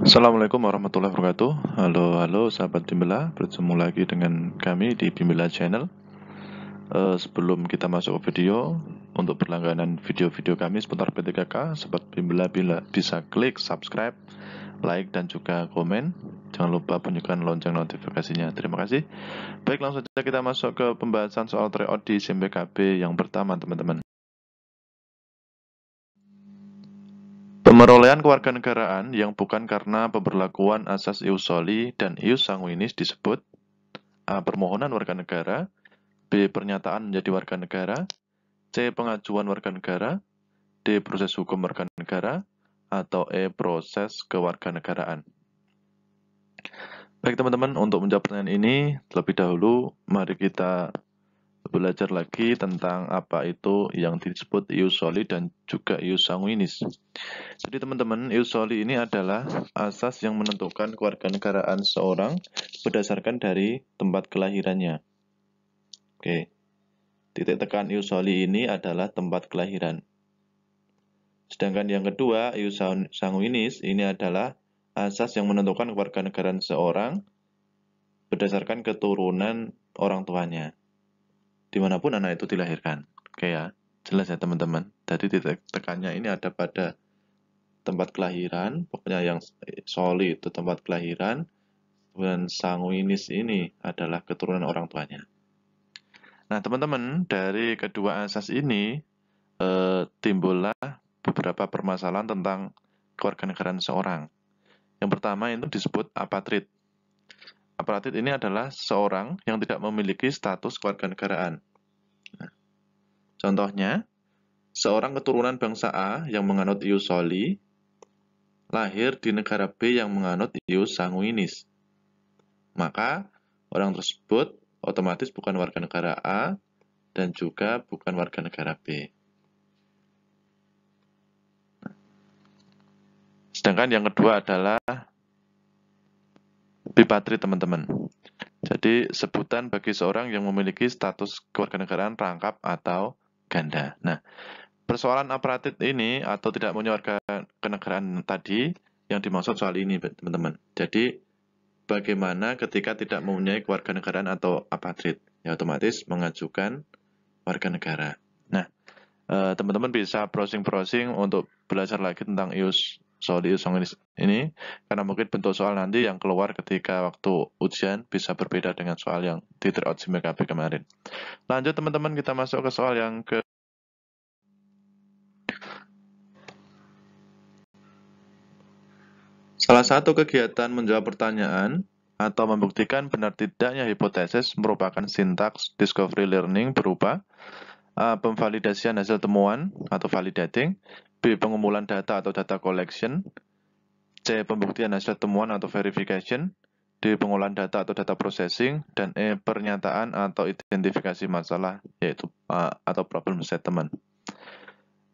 Assalamualaikum warahmatullahi wabarakatuh. Halo sahabat Bimbela, bertemu lagi dengan kami di Bimbela Channel. Sebelum kita masuk ke video, untuk berlangganan video-video kami seputar P3K, sahabat Bimbela bisa klik subscribe, like, dan juga komen. Jangan lupa bunyikan lonceng notifikasinya. Terima kasih. Baik, langsung saja kita masuk ke pembahasan soal tryout di SMPKB yang pertama, teman-teman. Pemerolehan kewarganegaraan yang bukan karena pemberlakuan asas ius soli dan ius sanguinis disebut A. Permohonan warga negara, B. Pernyataan menjadi warga negara, C. Pengajuan warga negara, D. Proses hukum warga negara, atau E. Proses kewarganegaraan. Baik teman-teman, untuk menjawab pertanyaan ini, terlebih dahulu mari kita belajar lagi tentang apa itu yang disebut ius soli dan juga ius sanguinis. Jadi teman-teman, ius soli ini adalah asas yang menentukan kewarganegaraan seorang berdasarkan dari tempat kelahirannya. Oke. Titik tekan ius soli ini adalah tempat kelahiran. Sedangkan yang kedua, ius sanguinis ini adalah asas yang menentukan kewarganegaraan seorang berdasarkan keturunan orang tuanya, dimanapun anak itu dilahirkan. Oke ya, jelas ya teman-teman. Jadi titik tekannya ini ada pada tempat kelahiran, pokoknya yang soli itu tempat kelahiran, dan sanguinis ini adalah keturunan orang tuanya. Nah teman-teman, dari kedua asas ini timbullah beberapa permasalahan tentang kewarganegaraan seorang. Yang pertama itu disebut apatrid. Apatrid ini adalah seorang yang tidak memiliki status kewarganegaraan. Nah, contohnya, seorang keturunan bangsa A yang menganut ius soli lahir di negara B yang menganut ius sanguinis. Maka orang tersebut otomatis bukan warga negara A dan juga bukan warga negara B. Sedangkan yang kedua adalah bipatrid, teman-teman. Jadi sebutan bagi seorang yang memiliki status kewarganegaraan rangkap atau ganda. Nah, persoalan apatrid ini atau tidak punya warga kenegaraan tadi yang dimaksud soal ini, teman-teman. Jadi bagaimana ketika tidak mempunyai kewarganegaraan atau apatrid? Ya otomatis mengajukan warga negara. Nah, teman-teman bisa browsing-browsing untuk belajar lagi tentang ius soli, ius sanguinis ini, karena mungkin bentuk soal nanti yang keluar ketika waktu ujian bisa berbeda dengan soal yang di tryout SMPKB kemarin. Lanjut teman-teman, kita masuk ke soal yang ke salah satu kegiatan menjawab pertanyaan atau membuktikan benar tidaknya hipotesis merupakan sintaks discovery learning berupa A. Pemvalidasian hasil temuan atau validating, B. Pengumpulan data atau data collection, C. Pembuktian hasil temuan atau verification, D. Pengolahan data atau data processing, dan E. Pernyataan atau identifikasi masalah, yaitu atau problem statement.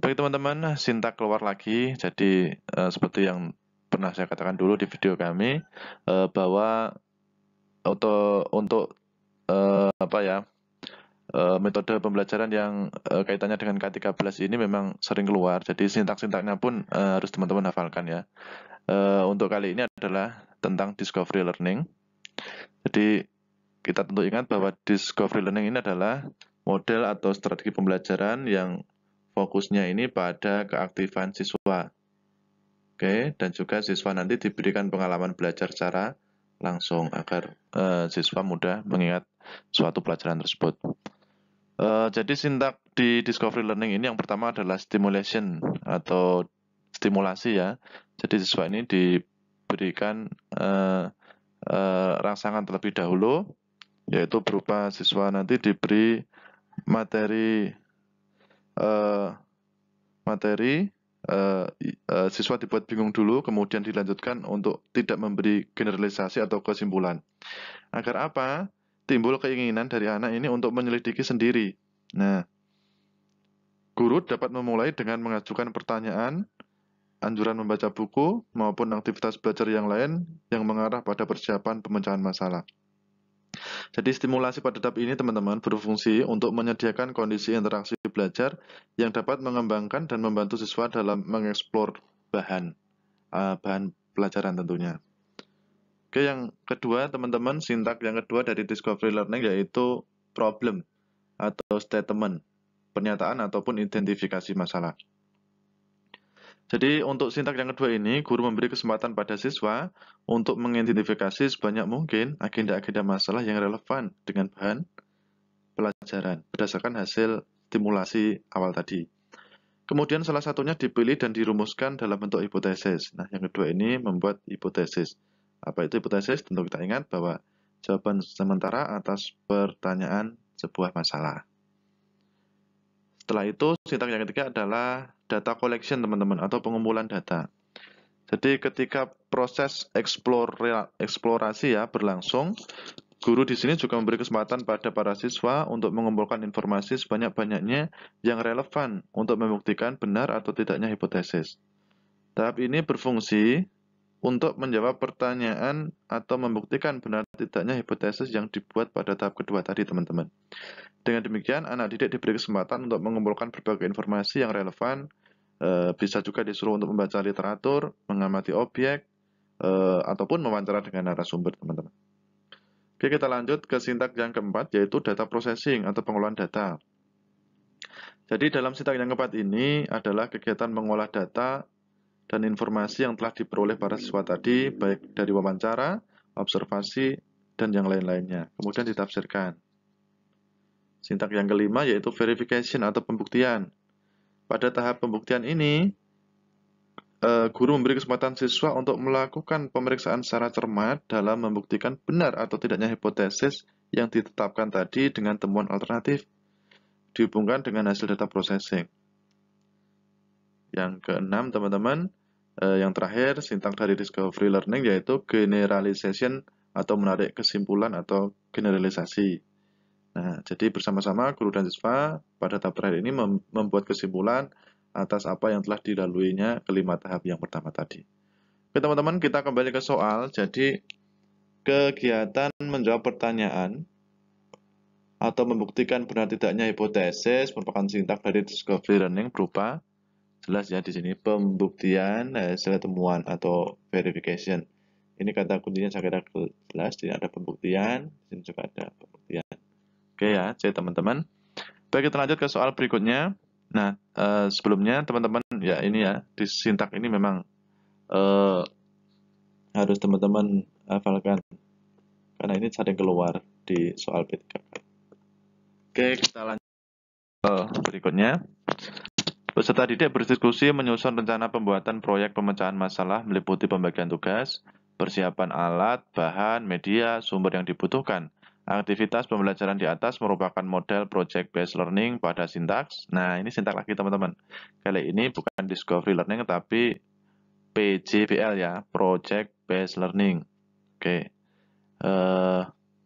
Baik teman-teman, sintak keluar lagi. Jadi seperti yang pernah saya katakan dulu di video kami, bahwa untuk metode pembelajaran yang kaitannya dengan K13 ini memang sering keluar. Jadi sintak-sintaknya pun harus teman-teman hafalkan ya. Untuk kali ini adalah tentang discovery learning. Jadi kita tentu ingat bahwa discovery learning ini adalah model atau strategi pembelajaran yang fokusnya ini pada keaktifan siswa. Oke, dan juga siswa nanti diberikan pengalaman belajar secara langsung agar siswa mudah mengingat suatu pelajaran tersebut. Jadi sintak di discovery learning ini yang pertama adalah stimulation atau stimulasi ya. Jadi siswa ini diberikan rangsangan terlebih dahulu, yaitu berupa siswa nanti diberi materi siswa dibuat bingung dulu, kemudian dilanjutkan untuk tidak memberi generalisasi atau kesimpulan. Agar apa? Timbul keinginan dari anak ini untuk menyelidiki sendiri. Nah, guru dapat memulai dengan mengajukan pertanyaan, anjuran membaca buku, maupun aktivitas belajar yang lain yang mengarah pada persiapan pemecahan masalah. Jadi stimulasi pada tahap ini teman-teman berfungsi untuk menyediakan kondisi interaksi belajar yang dapat mengembangkan dan membantu siswa dalam mengeksplor bahan pelajaran tentunya. Oke, yang kedua teman-teman, sintak yang kedua dari discovery learning yaitu problem atau statement, pernyataan ataupun identifikasi masalah. Jadi untuk sintak yang kedua ini, guru memberi kesempatan pada siswa untuk mengidentifikasi sebanyak mungkin agenda-agenda masalah yang relevan dengan bahan pelajaran berdasarkan hasil stimulasi awal tadi. Kemudian salah satunya dipilih dan dirumuskan dalam bentuk hipotesis. Nah, yang kedua ini membuat hipotesis. Apa itu hipotesis? Tentu kita ingat bahwa jawaban sementara atas pertanyaan sebuah masalah. Setelah itu, sintak yang ketiga adalah data collection, teman-teman, atau pengumpulan data. Jadi ketika proses eksplorasi ya berlangsung, guru di sini juga memberi kesempatan pada para siswa untuk mengumpulkan informasi sebanyak-banyaknya yang relevan untuk membuktikan benar atau tidaknya hipotesis. Tahap ini berfungsi untuk menjawab pertanyaan atau membuktikan benar tidaknya hipotesis yang dibuat pada tahap kedua tadi, teman-teman. Dengan demikian, anak didik diberi kesempatan untuk mengumpulkan berbagai informasi yang relevan, bisa juga disuruh untuk membaca literatur, mengamati objek, ataupun mewawancara dengan narasumber, teman-teman. Oke, kita lanjut ke sintak yang keempat, yaitu data processing atau pengolahan data. Jadi dalam sintak yang keempat ini adalah kegiatan mengolah data dan informasi yang telah diperoleh para siswa tadi, baik dari wawancara, observasi, dan yang lain-lainnya. Kemudian ditafsirkan. Sintak yang kelima yaitu verification atau pembuktian. Pada tahap pembuktian ini, guru memberi kesempatan siswa untuk melakukan pemeriksaan secara cermat dalam membuktikan benar atau tidaknya hipotesis yang ditetapkan tadi dengan temuan alternatif dihubungkan dengan hasil data processing. Yang keenam, teman-teman, yang terakhir, sintak dari discovery learning yaitu generalization atau menarik kesimpulan atau generalisasi. Nah, jadi bersama-sama guru dan siswa pada tahap terakhir ini membuat kesimpulan atas apa yang telah dilaluinya kelima tahap yang pertama tadi. Oke, teman-teman, kita kembali ke soal. Jadi, kegiatan menjawab pertanyaan atau membuktikan benar tidaknya hipotesis merupakan sintak dari discovery learning berupa jelas ya di sini pembuktian hasil temuan atau verification. Ini kata kuncinya saya kira jelas, di sini ada pembuktian, di sini juga ada pembuktian. Oke ya, jadi teman-teman. Baik, kita lanjut ke soal berikutnya. Nah, sebelumnya teman-teman ya ini ya di sintak ini memang harus teman-teman hafalkan karena ini sering keluar di soal P3K. Oke, kita lanjut ke berikutnya. Peserta didik berdiskusi menyusun rencana pembuatan proyek pemecahan masalah meliputi pembagian tugas, persiapan alat, bahan, media, sumber yang dibutuhkan. Aktivitas pembelajaran di atas merupakan model project based learning pada sintaks. Nah, ini sintak lagi teman-teman. Kali ini bukan discovery learning tapi PJBL ya, project based learning. Oke.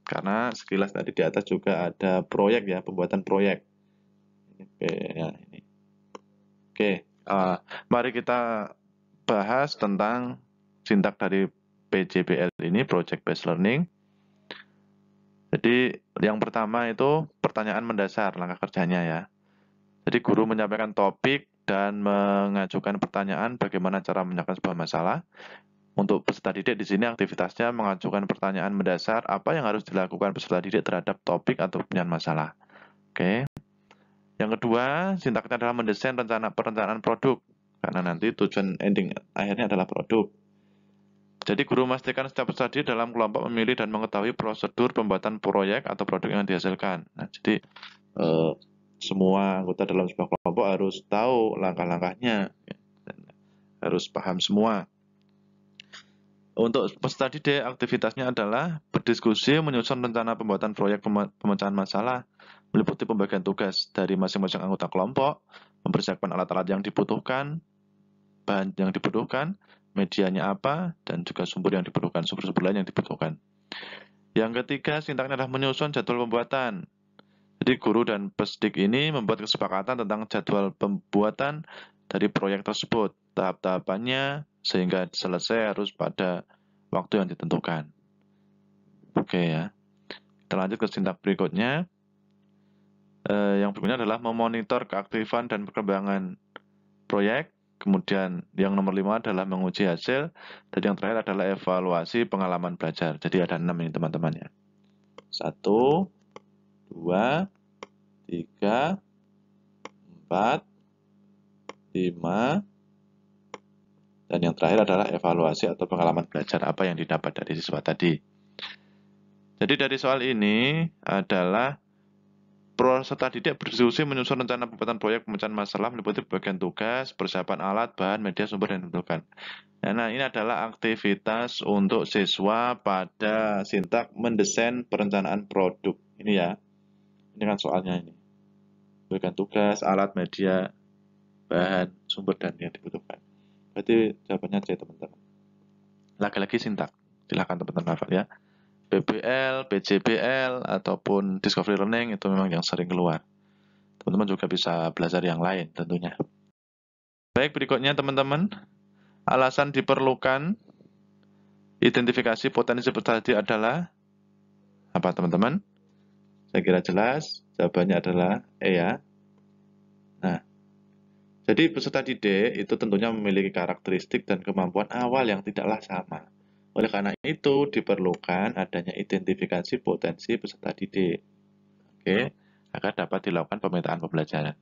Karena sekilas tadi di atas juga ada proyek ya, pembuatan proyek. Oke, ya ini. Oke, mari kita bahas tentang sintak dari PJBL ini, project based learning. Jadi yang pertama itu pertanyaan mendasar langkah kerjanya ya. Jadi guru menyampaikan topik dan mengajukan pertanyaan bagaimana cara menyelesaikan sebuah masalah. Untuk peserta didik di sini aktivitasnya mengajukan pertanyaan mendasar apa yang harus dilakukan peserta didik terhadap topik atau penyelesaian masalah. Oke. Yang kedua, sintaknya adalah mendesain perencanaan produk karena nanti tujuan ending akhirnya adalah produk. Jadi guru memastikan setiap peserta didik dalam kelompok memilih dan mengetahui prosedur pembuatan proyek atau produk yang dihasilkan. Nah, jadi semua anggota dalam sebuah kelompok harus tahu langkah-langkahnya, dan harus paham semua. Untuk peserta didik, aktivitasnya adalah berdiskusi menyusun rencana pembuatan proyek pemecahan masalah, meliputi pembagian tugas dari masing-masing anggota kelompok, mempersiapkan alat-alat yang dibutuhkan, bahan yang dibutuhkan, medianya apa, dan juga sumber yang dibutuhkan, sumber-sumber lain yang dibutuhkan. Yang ketiga, sintaknya adalah menyusun jadwal pembuatan. Jadi guru dan pesdik ini membuat kesepakatan tentang jadwal pembuatan dari proyek tersebut, tahap-tahapannya, sehingga selesai harus pada waktu yang ditentukan. Oke ya. Kita lanjut ke sintak berikutnya. Yang berikutnya adalah memonitor keaktifan dan perkembangan proyek. kemudian yang nomor 5 adalah menguji hasil, dan yang terakhir adalah evaluasi pengalaman belajar. Jadi ada 6 ini teman-teman ya. 1, 2, 3, 4, 5, dan yang terakhir adalah evaluasi atau pengalaman belajar apa yang didapat dari siswa tadi. Jadi dari soal ini adalah peserta didik berdiskusi menyusun rencana pembuatan proyek pemecahan masalah meliputi bagian tugas, persiapan alat, bahan, media, sumber, dan ditentukan. Nah, ini adalah aktivitas untuk siswa pada sintak mendesain perencanaan produk. Ini ya, ini kan soalnya ini. Bagian tugas, alat, media, bahan, sumber, dan yang dibutuhkan. Berarti jawabannya C, teman-teman. Lagi-lagi sintak. Silahkan teman-teman hafal ya. PBL, PJBL, ataupun Discovery Learning itu memang yang sering keluar. Teman-teman juga bisa belajar yang lain tentunya. Baik, berikutnya teman-teman. Alasan diperlukan identifikasi potensi peserta didik adalah apa teman-teman? Saya kira jelas. Jawabannya adalah E ya. Nah, jadi peserta didik itu tentunya memiliki karakteristik dan kemampuan awal yang tidaklah sama. Oleh karena itu diperlukan adanya identifikasi potensi peserta didik. Oke, agar dapat dilakukan pemetaan pembelajaran.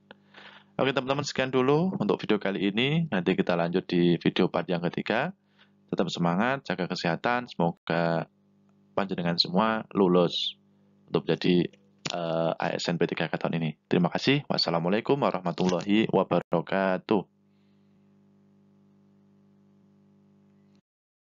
Oke teman-teman, sekian dulu untuk video kali ini. Nanti kita lanjut di video part yang ketiga. Tetap semangat, jaga kesehatan. Semoga panjenengan semua lulus untuk menjadi ASN P3K tahun ini. Terima kasih. Wassalamualaikum warahmatullahi wabarakatuh.